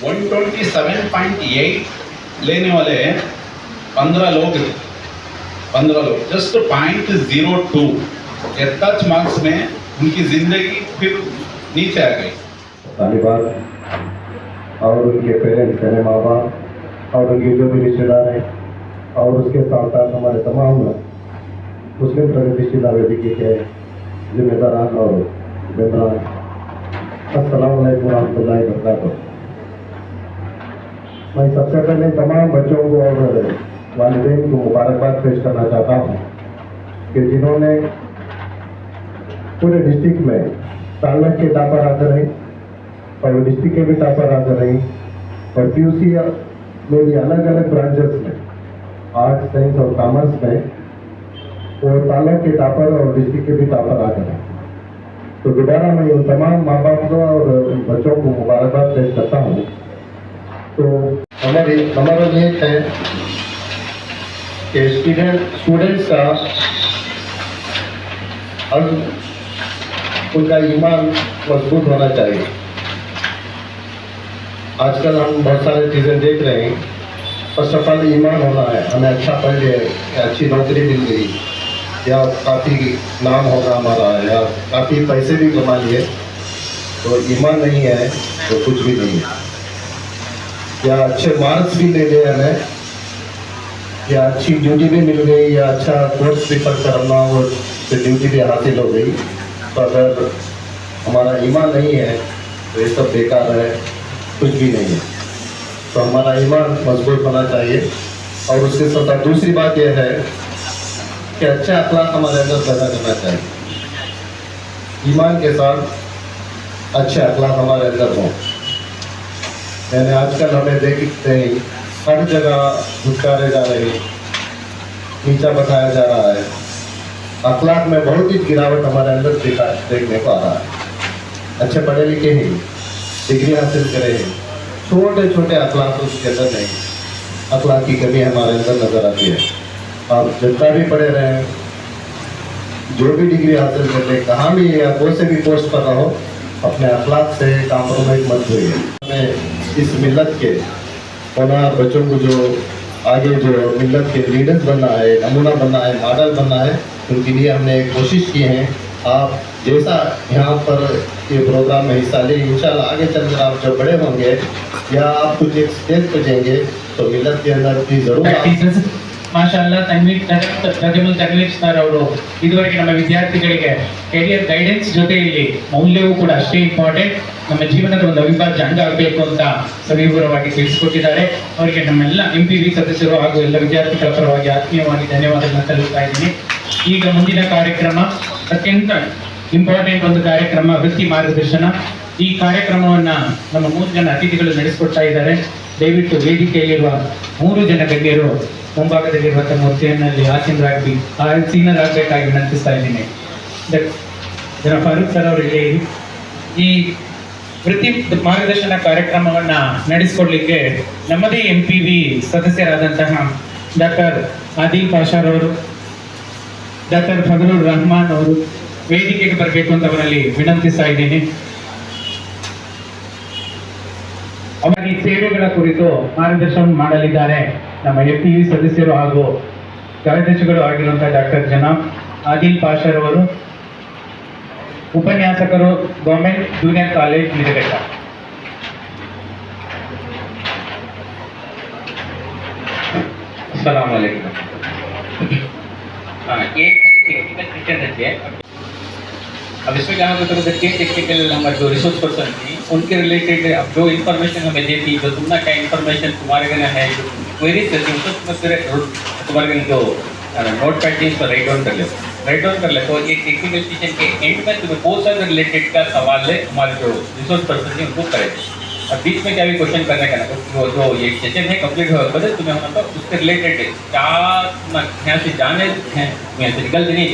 127.8 लेने वाले 15 लोग थे, 15 लोग, जस्ट 0.02 टच मार्क्स में उनकी जिंदगी फिर नीचे आ गई। तालिबान और उनके पेरेंट्स यानी माँ बाप और उनके जो भी रिश्तेदार हैं और उसके साथ साथ हमारे तमाम मुस्लिम प्रगतिशील वेदिके के जिम्मेदारान और मेम्बरान, अस्सलाम वालेकुम रहमतुल्लाहि व बरकातुहू। मैं सबसे पहले तमाम बच्चों को और वालिदैन को मुबारकबाद पेश करना चाहता हूँ कि जिन्होंने पूरे डिस्ट्रिक्ट में ताल्लुक के टॉपर आते रहे और डिस्ट्रिक्ट के भी टॉपर आते रहे और पीयूसी में भी अलग अलग ब्रांचेस में आर्ट्स, साइंस और कॉमर्स में वो ताल्लुक के टॉपर और डिस्ट्रिक्ट के भी टॉपर आते रहे। तो दोबारा मैं उन तमाम माँ बाप को और उन बच्चों को मुबारकबाद पेश करता हूँ। तो हमारा ये है कि स्टूडेंट्स का उनका ईमान मजबूत होना चाहिए। आजकल हम बहुत सारी चीज़ें देख रहे हैं। फर्स्ट ऑफ ऑल ईमान होना है, हमें अच्छा पढ़ लिया, अच्छी नौकरी मिल गई या काफ़ी नाम होगा हमारा या काफ़ी पैसे भी कमा लिए, तो ईमान नहीं है तो कुछ भी नहीं है। या अच्छे मार्क्स भी ले लिए हमें या अच्छी ड्यूटी भी मिल गई या अच्छा कोर्स प्रिफर करना और ड्यूटी भी हासिल हो गई, तो अगर हमारा ईमान नहीं है तो ये सब बेकार है, कुछ भी नहीं है। तो हमारा ईमान मजबूत होना चाहिए। और उसके साथ दूसरी बात यह है कि अच्छा अखलाक हमारे अंदर पैदा करना चाहिए। ईमान के साथ अच्छे अखलाक हमारे अंदर हों। यानी आजकल हमें देखते हैं हर जगह धुतकारे जा रहे हैं, नीचा बताया जा रहा है, अखलाक में बहुत ही गिरावट हमारे अंदर देखने को आ रहा है। अच्छे पढ़े लिखे हैं, डिग्री हासिल करे हैं, छोटे छोटे अखलाक उसके अंदर नहीं, अखलाक की कमी हमारे अंदर नजर आती है। आप जितना भी पढ़े रहे, जो भी डिग्री हासिल कर ले, कहाँ भी या कोई से भी पोस्ट पर रहो, अपने अखलाक से कॉम्प्रोमाइज मत होइए। हमें इस मिल्लत के होनहार बच्चों को जो आगे जो मिल्लत के लीडर्स बनना है, नमूना बनना है, मॉडल बनना है, उनके लिए हमने कोशिश की है। आप जैसा यहाँ पर ये प्रोग्राम में हिस्सा ले, इंशाल्लाह आगे चलकर आप जब बड़े होंगे या आप कुछ एक स्टेज पर जाएंगे तो मिल्लत के अंदर भी जरूर ಮಾಶಾಅಲ್ಲಾ ತಜ್ಮುಲ್ ತನ್ವೀರ್ ಸರ್ ಅವರು ಇದುವರೆಗೆ ನಮ್ಮ ವಿದ್ಯಾರ್ಥಿಗಳಿಗೆ ಕೆರಿಯರ್ ಗೈಡೆನ್ಸ್ ಜೊತೆಯಲ್ಲಿ ಮೌಲ್ಯವೂ ಕೂಡ ಅಷ್ಟೇ ಇಂಪಾರ್ಟೆಂಟ್, ನಮ್ಮ ಜೀವನದ ಒಂದು ಅವಿಭಾಜ್ಯ ಅಂಗ ಆಗಬೇಕು ಅಂತ ಸವಿವರವಾಗಿ ತಿಳಿಸಿಕೊಟ್ಟಿದ್ದಾರೆ. ಅವರಿಗೆ ನಮ್ಮೆಲ್ಲ MPV ಸದಸ್ಯರು ಹಾಗೂ ಎಲ್ಲ ವಿದ್ಯಾರ್ಥಿಗಳ ಪರವಾಗಿ ಆತ್ಮೀಯವಾಗಿ ಧನ್ಯವಾದಗಳನ್ನು ಸಲ್ಲಿಸ್ತಾ ಇದ್ದೀನಿ. ಈಗ ಮುಂದಿನ ಕಾರ್ಯಕ್ರಮ ಅತ್ಯಂತ ಇಂಪಾರ್ಟೆಂಟ್ ಒಂದು ಕಾರ್ಯಕ್ರಮ, ವೃತ್ತಿ ಮಾರ್ಗದರ್ಶನ. ಈ ಕಾರ್ಯಕ್ರಮವನ್ನ ನಮ್ಮ 3 ಜನ ಅತಿಥಿಗಳು ನಡೆಸಿಕೊಡ್ತಾ ಇದ್ದಾರೆ. ದಯವಿಟ್ಟು ವೇದಿಕೆಯಲ್ಲಿರುವ 3 ಜನ ಗಣ್ಯರು ಮುಂಭಾಗದಲ್ಲಿರುವಂತಹ ಮೂರ್ತಿಯಲ್ಲಿ ಆಸೀನರಾಗಬೇಕಾಗಿ ವಿನಂತಿಸ್ತಾ ಇದ್ದೀನಿ. ಜನ ಫಾರೂಕ್ ಸರ್ ಅವರಿಗೆ ಈ ವೃತ್ತಿ ಮಾರ್ಗದರ್ಶನ ಕಾರ್ಯಕ್ರಮವನ್ನ ನಡೆಸಿಕೊಡ್ಲಿಕ್ಕೆ ನಮ್ಮದೇ MPV ಸದಸ್ಯರಾದಂತಹ ಡಾಕ್ಟರ್ ಆದಿಲ್ ಪಾಷಾರ್ ಅವರು, ಡಾಕ್ಟರ್ ಫಜಲುರ್ ರಹಮಾನ್ ಅವರು ವೇದಿಕೆಗೆ ಬರಬೇಕು ಅಂತ ಅವರಲ್ಲಿ ವಿನಂತಿಸ್ತಾ ಇದ್ದೀನಿ. ಅವರ ಈ ಸೇವೆಗಳ ಕುರಿತು ಮಾರ್ಗದರ್ಶನ ಮಾಡಲಿದ್ದಾರೆ ನಮ್ಮ MPV ಸದಸ್ಯರು ಹಾಗೂ ಕಾರ್ಯದರ್ಶಿಗಳು ಆಗಿರುವಂತಹ ಡಾಕ್ಟರ್ ಜನಾಬ್ ಆದಿಲ್ ಪಾಷಾರ್ ಅವರು, ಉಪನ್ಯಾಸಕರು, ಗವರ್ಮೆಂಟ್ ಜೂನಿಯರ್ ಕಾಲೇಜ್ ನಿಡಘಟ್ಟ. अस्सलाम वालेकुम। ये टेक्निकल टीचर रहते हैं। अब इसमें क्या होगा, तो देखिए टेक्निकल हमारे जो रिसोर्स पर्सन थी उनके रिलेटेड अब जो इन्फॉर्मेशन हमें देती, जो तुमने क्या इन्फॉर्मेशन तुम्हारे घर है, जो क्वेरीज करती है, उसको तुम्हारे घर जो नोट पैड थी उसको राइट डाउन कर ले। तो एक टेक्निकल टीचर के एंड में तुम्हें बहुत सारे रिलेटेड का सवाल है हमारे जो रिसोर्स पर्सन थी उनको करेंगे। अब बीच में क्या भी क्वेश्चन करने का ना, वो जो ये सेशन है कंप्लीट हो बदल तुम्हें होना तो उसके रिलेटेड क्या यहाँ से जाने हैं, यहाँ से निकलते नहीं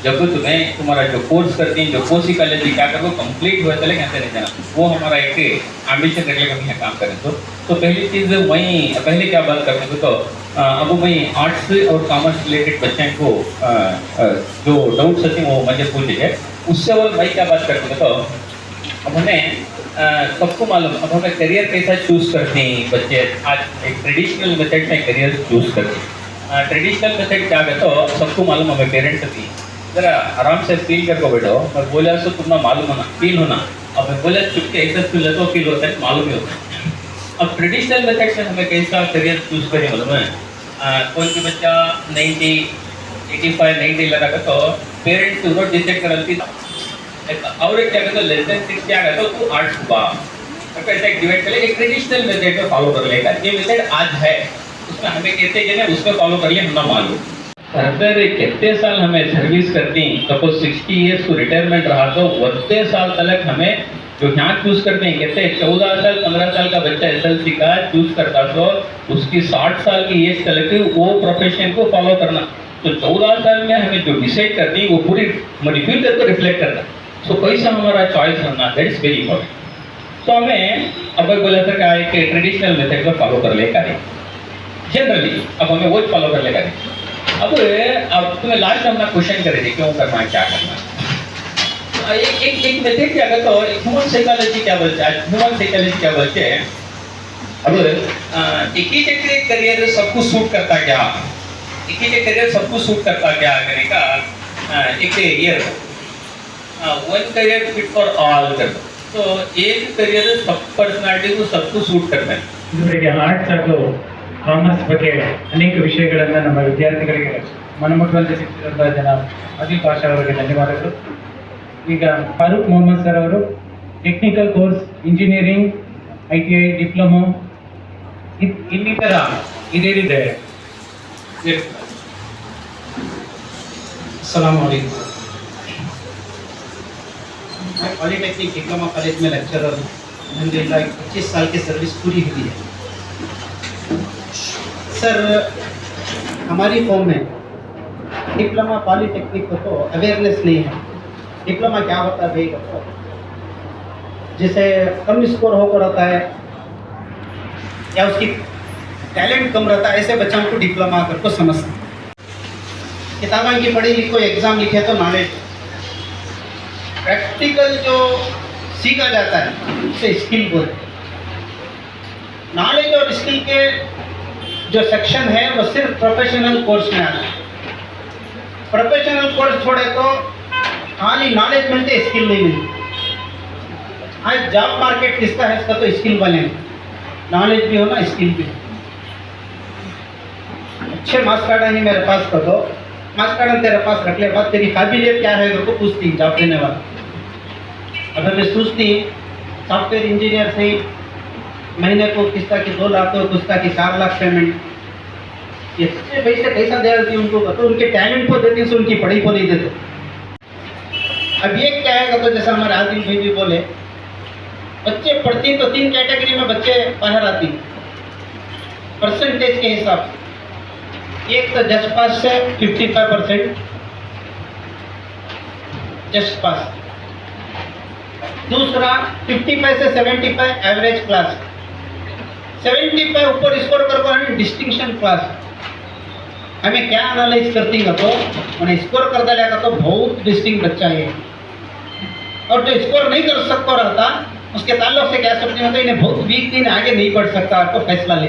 जब तुम्हें तुम्हारा जो कोर्स करती हैं, जो कोर्स ही कॉलेज क्या करो कंप्लीट हुआ चले यहाँ से नहीं जाना, वो हमारा एक एम्बिशन रख लेकर यहाँ काम करें। तो पहली चीज़ वहीं पहले क्या बात करते थे, तो अब वहीं आर्ट्स और कॉमर्स रिलेटेड बच्चों को जो डाउट्स होते हैं वो मुझे पूछे है, उससे वो भाई क्या बात करते थे। तो अब हमें सबको मालूम, अब हमें करियर कैसा चूज करते हैं बच्चे। आज एक ट्रेडिशनल मेथड में करियर चूज करते हैं। ट्रेडिशनल मेथड क्या है तो सबको मालूम, हमें पेरेंट्स भी जरा आराम से फील करके बैठो। मैं बोला तो तुम्हें मालूम होना, फील होना। अब मैं बोला चुप के ऐसा फील होता है, मालूम ही होता है। अब ट्रेडिशनल मेथड में हमें कैसा करियर चूज करें मालूम है। कोई भी बच्चा 90, 85, 90 लगा तो पेरेंट्स रोड डिसाइड करती और एक क्या कहते लेस देन 6 क्या कहते तो आर्ट्स बा ऐसे डिवाइड कर ले। एक ट्रेडिशनल मेथड में फॉलो कर लेगा। ये मेथड आज है, उसमें हमें कहते हैं ना उसमें फॉलो कर ले, हम ना मालूम। अगर कितने साल हमें सर्विस करती, सपोज 60 ईयर्स को रिटायरमेंट रहा तो उतने साल तक हमें जो यहाँ चूज करते हैं, कहते हैं 14 साल 15 साल का बच्चा SLC का चूज करता तो उसकी 60 साल की एज तक वो प्रोफेशन को फॉलो करना। तो 14 साल में हमें जो डिसाइड करनी वो पूरी हमारी फ्यूचर को रिफ्लेक्ट करना। सो कैसा हमारा चॉइस करना, दैट इज वेरी इंपॉर्टेंट। तो हमें अब बोला सर क्या है कि ट्रेडिशनल मेथड को फॉलो कर ले करें जनरली, अब हमें वो फॉलो कर ले करें। अब तुम्हें लास्ट अपना क्वेश्चन करेंगे क्यों करना है, क्या करना है। एक मेथड क्या कहता है, ह्यूमन साइकोलॉजी क्या बोलते हैं, ह्यूमन साइकोलॉजी क्या बोलते हैं। अब एक ही करियर सबको सूट करता क्या, एक ही करियर सबको सूट करता क्या करने का एक year one career fit for all कर। तो एक करियर सब पर्सनालिटी को सबको सूट करता है। ಇದುವರೆಗೆ ಆರ್ಟ್ಸ್ ಹಾಗೂ ಕಾಮರ್ಸ್ ಬಗ್ಗೆ ಅನೇಕ ವಿಷಯಗಳನ್ನು ನಮ್ಮ ವಿದ್ಯಾರ್ಥಿಗಳಿಗೆ ಮನಮುಟ್ಟುವಂತೆ ತಿಳಿಸಿದಂಥ ಜನ ಆದಿಲ್ ಪಾಷಾ ಅವರಿಗೆ ಧನ್ಯವಾದಗಳು. ಈಗ ಫಾರೂಕ್ ಮೊಹಮ್ಮದ್ ಸರ್ ಅವರು technical course engineering, ITI, diploma ಇನ್ನಿತರ ಇದೇನಿದೆ. अस्सलाम वालेकुम। मैं पॉलीटेक्निक डिप्लोमा कॉलेज में लेक्चरर हूँ। अलहमदिल्ला 25 साल की सर्विस पूरी हुई है। सर हमारी कौम में डिप्लोमा पॉलीटेक्निक को तो अवेयरनेस नहीं है। डिप्लोमा क्या होता है भाई, तो जिसे कम स्कोर होकर रहता है या उसकी टैलेंट कम रहता है, ऐसे बच्चों को डिप्लोमा कर को समझते हैं। किताबों की पढ़ी लिखो, एग्ज़ाम लिखे तो नॉलेज, प्रैक्टिकल जो सीखा जाता है उसे स्किल बोलते हैं। नॉलेज और स्किल के जो सेक्शन है वो सिर्फ प्रोफेशनल कोर्स में आता है। प्रोफेशनल कोर्स छोड़े तो खाली नॉलेज मिलते, स्किल नहीं मिलती। आज जॉब मार्केट किसका है, इसका तो स्किल वाले हैं। नॉलेज भी हो ना, स्किल भी हो। अच्छे मार्क्स कार्ड है मेरे पास कर दो, मार्क्स कार्ड तेरे पास रख ले, बात तेरी काबिलियत क्या है तो पूछती जॉब देने वाला। अगर मैं सोचती सॉफ्टवेयर इंजीनियर से महीने को किसका की 2 लाख, तो किसका की 4 लाख पेमेंट, ये पैसे कैसा दे देती उनको, तो उनके टैलेंट को देती से उनकी पढ़ाई को नहीं देते। अब ये क्या है तो जैसा हमारे आदिल भाई भी बोले, बच्चे पढ़ती तो 3 कैटेगरी में बच्चे बाहर आती परसेंटेज के हिसाब से। एक तो जस्ट पास से 55% जस्ट पास, दूसरा 55 से 75 एवरेज क्लास, 75 ऊपर स्कोर करके हमें डिस्टिंक्शन क्लास। हमें क्या एनालाइज करती है तो उन्हें स्कोर कर देगा तो बहुत डिस्टिंग बच्चा है, और जो स्कोर नहीं कर सकता रहता उसके ताल्लुक से क्या समझ होता है, इन्हें बहुत वीक दिन आगे नहीं बढ़ सकता, आपको फैसला ले।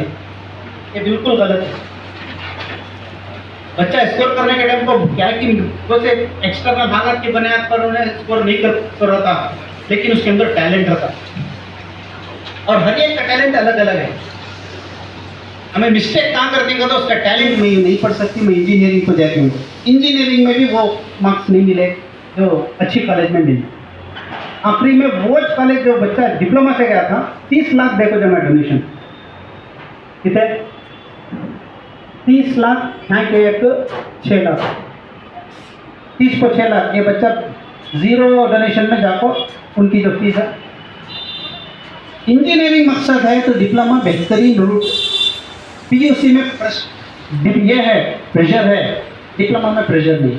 ये बिल्कुल गलत है। बच्चा स्कोर करने के टाइम को क्या कि वैसे एक्सटर्नल हालत की बुनियाद पर उन्हें स्कोर नहीं कर रहा था, लेकिन उसके अंदर टैलेंट रहता, और हर एक का टैलेंट अलग अलग है। हमें मिस्टेक कहाँ कर देंगे तो उसका टैलेंट में नहीं पढ़ सकती, मैं इंजीनियरिंग को जाती हूँ, इंजीनियरिंग में भी वो मार्क्स नहीं मिले जो अच्छी कॉलेज में मिले। आखिरी में वो कॉलेज जो बच्चा डिप्लोमा से गया था 30 लाख देखो जमा डोनेशन कितने, 30 लाख, यहाँ के एक 6 लाख, 30 को 6 लाख, ये बच्चा 0 डोनेशन में जाको उनकी जो फीस है। इंजीनियरिंग मकसद है तो डिप्लोमा बेहतरीन रूट, PUC में ये है प्रेशर है, डिप्लोमा में प्रेशर नहीं।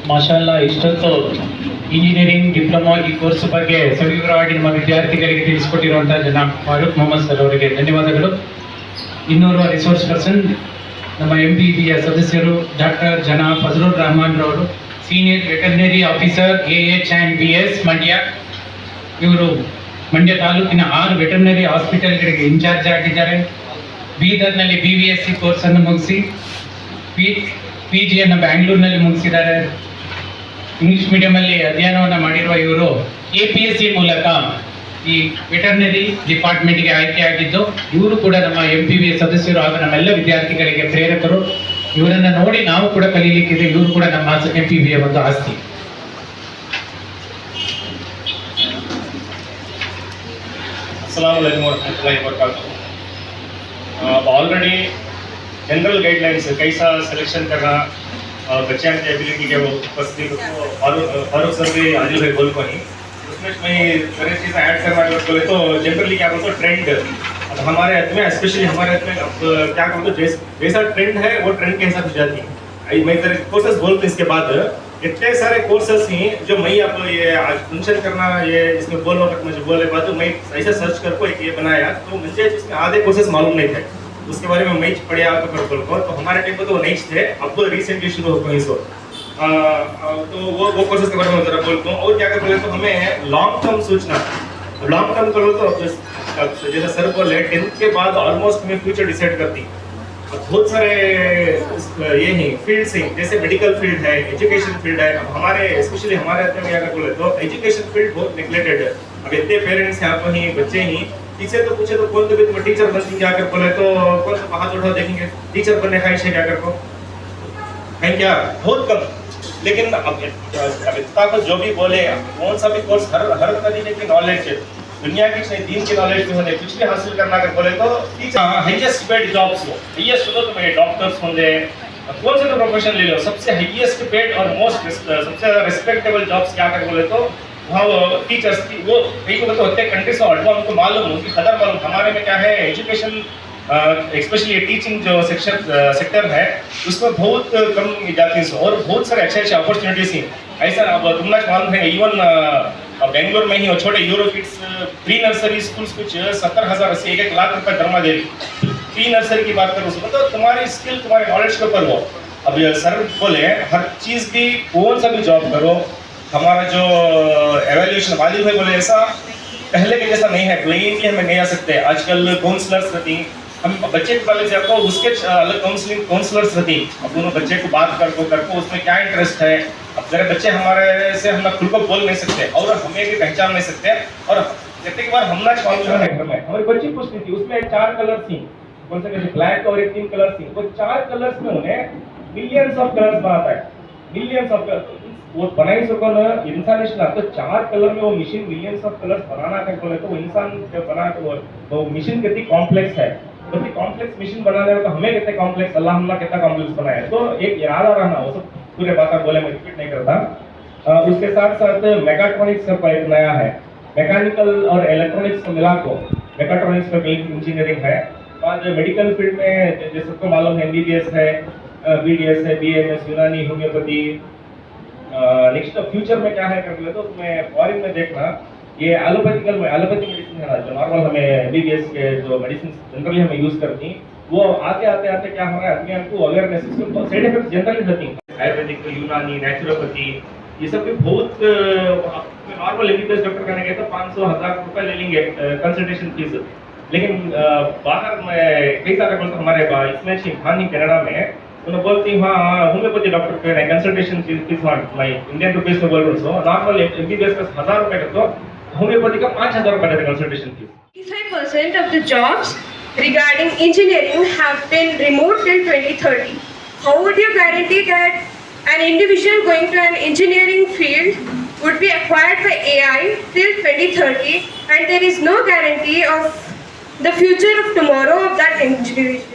ಮಾಶಾಅಲ್ಲಾ, ಇಷ್ಟೊತ್ತು ಇಂಜಿನಿಯರಿಂಗ್, ಡಿಪ್ಲೊಮಾ ಈ ಕೋರ್ಸ್ ಬಗ್ಗೆ ಸವಿವರವಾಗಿ ನಮ್ಮ ವಿದ್ಯಾರ್ಥಿಗಳಿಗೆ ತಿಳಿಸಿಕೊಟ್ಟಿರುವಂಥ ಜನಾಬ್ ಫಾರೂಕ್ ಮೊಹಮ್ಮದ್ ಸರ್ ಅವರಿಗೆ ಧನ್ಯವಾದಗಳು. ಇನ್ನೋರ್ವ ರಿಸೋರ್ಸ್ ಪರ್ಸನ್ ನಮ್ಮ MPBಯ ಸದಸ್ಯರು ಡಾಕ್ಟರ್ ಜನಾಬ್ ಫಜಲುರ್ ರಹಮಾನ್ ರವರು. Senior veterinary officer AH and BS Mandya. ಇವರು ಮಂಡ್ಯ ತಾಲೂಕಿನ 6 ವೆಟರ್ನರಿ ಹಾಸ್ಪಿಟಲ್ಗಳಿಗೆ ಇನ್ಚಾರ್ಜ್ ಆಗಿದ್ದಾರೆ. ಬೀದರ್ನಲ್ಲಿ BVSc ಕೋರ್ಸನ್ನು ಮುಗಿಸಿ PGಯನ್ನು ಬ್ಯಾಂಗ್ಳೂರಿನಲ್ಲಿ ಮುಗಿಸಿದ್ದಾರೆ. ಇಂಗ್ಲಿಷ್ ಮೀಡಿಯಮಲ್ಲಿ ಅಧ್ಯಯನವನ್ನು ಮಾಡಿರುವ ಇವರು APSC ಮೂಲಕ ಈ ವೆಟರ್ನರಿ ಡಿಪಾರ್ಟ್ಮೆಂಟ್ಗೆ ಆಯ್ಕೆಯಾಗಿದ್ದು, ಇವರು ಕೂಡ ನಮ್ಮ MPVA ಸದಸ್ಯರು ಹಾಗೂ ನಮ್ಮೆಲ್ಲ ವಿದ್ಯಾರ್ಥಿಗಳಿಗೆ ಪ್ರೇರಕರು. ಇವರನ್ನು ನೋಡಿ ನಾವು ಕೂಡ ಕಲೀಲಿಕ್ಕಿದೆ. ಇವರು ಕೂಡ ನಮ್ಮ MPVA ಒಂದು ಆಸ್ತಿ. अस्सलाम वालेकुम वरहमतुल्लाहि वबरकातुहू। ऑलरेडी जनरल गाइडलाइंस कैसा सिलेक्शन करना बच्चे की एबिलिटी के वो उपस्थित फारूक सर भी आदिल भाई बोल पानी उसमें मैं सारी चीज़ें ऐड करना बोले तो जनरली क्या बोलते ट्रेंड अब हमारे हाथ में स्पेशली हमारे हाथ में अब क्या बोलते जैसा ट्रेंड है वो ट्रेंड के हिसाब से जाती है। मैं इधर कोर्सेज बोलते इसके बाद इतने सारे कोर्सेज ही जो मैं आप ये आज मेंशन करना ये इसमें बोलने तक मुझे बोले बाद मैं ऐसा सर्च कर को एक ये बनाया तो मुझे जिसमें आधे कोर्सेज मालूम नहीं थे, उसके बारे में मैं पढ़े आपको बोल को तो हमारे टाइम पर तो वो नहीं थे, अब रिसेंटली शुरू हो गई सो तो वो कोर्सेज के बारे में जरा बोलता हूँ। और क्या कर बोले तो हमें लॉन्ग टर्म सोचना, लॉन्ग टर्म करो तो जैसे सर बोले 10th के बाद ऑलमोस्ट मैं फ्यूचर डिसाइड करती बहुत सारे ये ही फील्ड्स हैं, जैसे मेडिकल फील्ड है, एजुकेशन फील्ड है। अब हमारे स्पेशली हमारे हाथ में क्या बोले तो एजुकेशन फील्ड बहुत नेग्लेक्टेड है। अब इतने पेरेंट्स हैं आप ही बच्चे ही टीचर तो पूछे तो कौन तो भी तुम टीचर बनती क्या कर बोले तो कौन सा हाथ उठा देखेंगे टीचर बनने ख्वाहिश है क्या कर को है क्या बहुत कम। लेकिन अब इतना तो जो भी बोले कौन सा भी कोर्स हर तरीके की नॉलेज दुनिया की नहीं दीन की नॉलेज भी होने कुछ भी हासिल करना कर बोले तो हाईएस्ट पेड जॉब्स हो हाईएस्ट हो तो मैं डॉक्टर्स होंगे कौन से तो प्रोफेशन ले लो सबसे हाईएस्ट पेड और मोस्ट सबसे ज़्यादा रिस्पेक्टेबल जॉब्स क्या कर बोले तो वहाँ टीचर्स की वो कई को तो होते हैं कंट्रीज और उनको मालूम उनकी कदर मालूम। हमारे में क्या है एजुकेशन स्पेशली टीचिंग जो सेक्टर है उसमें बहुत कम जाती है और बहुत सारे अच्छे अच्छे अपॉर्चुनिटीज हैं। ऐसा अब तुमने मालूम है इवन बेंगलोर में ही छोटे euro kids pre nursery schools कुछ 70,000 से 1 लाख रुपए दरमा दे रही। प्री नर्सरी की बात करूँ तो तुम्हारी स्किल तुम्हारे नॉलेज के ऊपर हो। अब सर बोले हर चीज़ भी कौन सा भी जॉब करो हमारा जो एवेल्यूशन वाली है बोले ऐसा पहले के जैसा नहीं है, ब्लाइंडली हमें नहीं आ सकते। आजकल काउंसलर्स रहती हम बच्चे के वाले से आपको उसके अलग काउंसलर्स रहती अब दोनों बच्चे को बात कर को उसमें क्या इंटरेस्ट है। अब जरा बच्चे हमारे से हम खुद को बोल नहीं सकते और हमें भी पहचान नहीं सकते और कितनी बार हम ना हमारी बच्ची पूछती थी उसमें 4 कलर थी कौन से ब्लैक और 3 कलर थी वो 4 कलर्स में उन्हें मिलियंस ऑफ कलर्स बनाता है मिलियंस ऑफ वो बनाई सको ना इंसान तो 4 कलर में वो मशीन मिलियंस ऑफ कलर्स बनाना कर बोले तो वो इंसान बना वो मशीन कितनी कॉम्प्लेक्स है कितनी कॉम्प्लेक्स मशीन बनाने में तो हमें कितने कॉम्प्लेक्स अल्लाह हमने कितना कॉम्प्लेक्स बनाया तो एक याद आ रहा वो सब पूरे बात बोले मैं रिपीट नहीं करता। उसके साथ साथ मेकाट्रॉनिक्स का एक नया है मैकेनिकल और इलेक्ट्रॉनिक्स को मिला को मेकाट्रॉनिक्स का इंजीनियरिंग है। बाद मेडिकल फील्ड में जैसे सबको मालूम है MBBS है BDS है BAMS यूनानी होम्योपैथी। नेक्स्ट फ्यूचर में क्या है कर तो उसमें फॉरेन में देखना ये एलोपैथी मेडिसिन है ना जो नॉर्मल हमें MBBS के जो मेडिसिन जनरली हमें यूज करती वो आते क्या हो रहा है आदमी को अवेयरनेस साइड इफेक्ट जनरली रहती आयुर्वेदिक यूनानी नेचुरोपैथी ये सब भी बहुत नॉर्मल MBBS डॉक्टर करने गए तो 500,000 रुपए ले लेंगे कंसल्टेशन फीस। लेकिन बाहर में कई सारे बोलते हमारे इसमें खानी कनाडा में उन्हें बोलती हाँ होम्योपैथी डॉक्टर पे कंसल्टेशन फीस मैं इंडियन रुपीज में बोल रहा हूँ नॉर्मल MBBS का 1,000 रुपए का तो होम्योपैथी का 5,000 रुपए का consultation fees. 55% of the jobs regarding engineering have been removed till 2030. How would you guarantee that an individual going to an engineering field would be acquired by AI till 2030 and there is no guarantee of the future of tomorrow of that individual?